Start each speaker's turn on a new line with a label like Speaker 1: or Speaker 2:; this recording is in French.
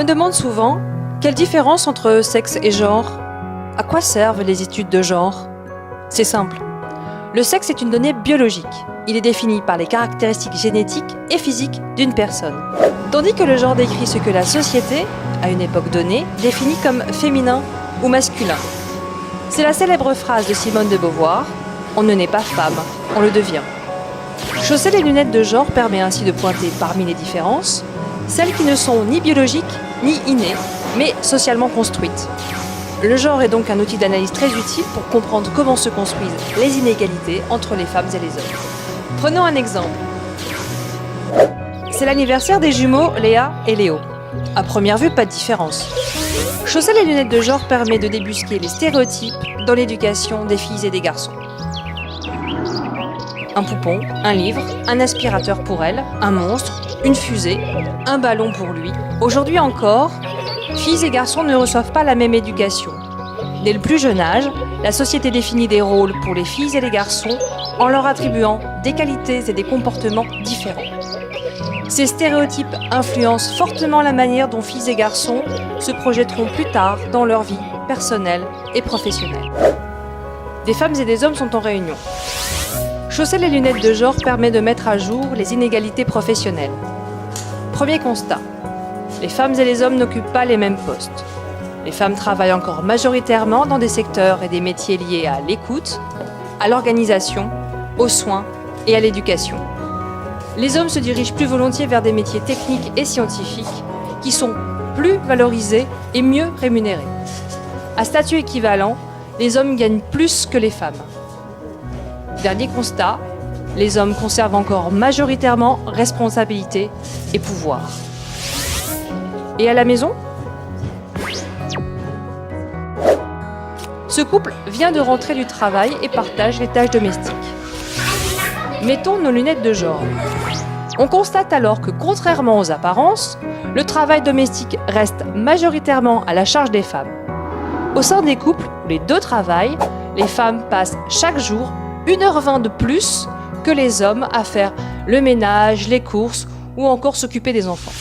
Speaker 1: me demande souvent, quelle différence entre sexe et genre? À quoi servent les études de genre? C'est simple. Le sexe est une donnée biologique. Il est défini par les caractéristiques génétiques et physiques d'une personne. Tandis que le genre décrit ce que la société, à une époque donnée, définit comme féminin ou masculin. C'est la célèbre phrase de Simone de Beauvoir, « On ne naît pas femme, on le devient ». Chausser les lunettes de genre permet ainsi de pointer parmi les différences, celles qui ne sont ni biologiques ni innées, mais socialement construites. Le genre est donc un outil d'analyse très utile pour comprendre comment se construisent les inégalités entre les femmes et les hommes. Prenons un exemple. C'est l'anniversaire des jumeaux Léa et Léo. À première vue, pas de différence. Chausser les lunettes de genre permet de débusquer les stéréotypes dans l'éducation des filles et des garçons. Un poupon, un livre, un aspirateur pour elle, un monstre, une fusée, un ballon pour lui. Aujourd'hui encore, filles et garçons ne reçoivent pas la même éducation. Dès le plus jeune âge, la société définit des rôles pour les filles et les garçons en leur attribuant des qualités et des comportements différents. Ces stéréotypes influencent fortement la manière dont filles et garçons se projetteront plus tard dans leur vie personnelle et professionnelle. Des femmes et des hommes sont en réunion. Chausser les lunettes de genre permet de mettre à jour les inégalités professionnelles. Premier constat. Les femmes et les hommes n'occupent pas les mêmes postes. Les femmes travaillent encore majoritairement dans des secteurs et des métiers liés à l'écoute, à l'organisation, aux soins et à l'éducation. Les hommes se dirigent plus volontiers vers des métiers techniques et scientifiques qui sont plus valorisés et mieux rémunérés. À statut équivalent, les hommes gagnent plus que les femmes. Dernier constat, les hommes conservent encore majoritairement responsabilité et pouvoir. Et à la maison ? Ce couple vient de rentrer du travail et partage les tâches domestiques. Mettons nos lunettes de genre. On constate alors que, contrairement aux apparences, le travail domestique reste majoritairement à la charge des femmes. Au sein des couples où les deux travaillent, les femmes passent chaque jour 1h20 de plus que les hommes à faire le ménage, les courses ou encore s'occuper des enfants.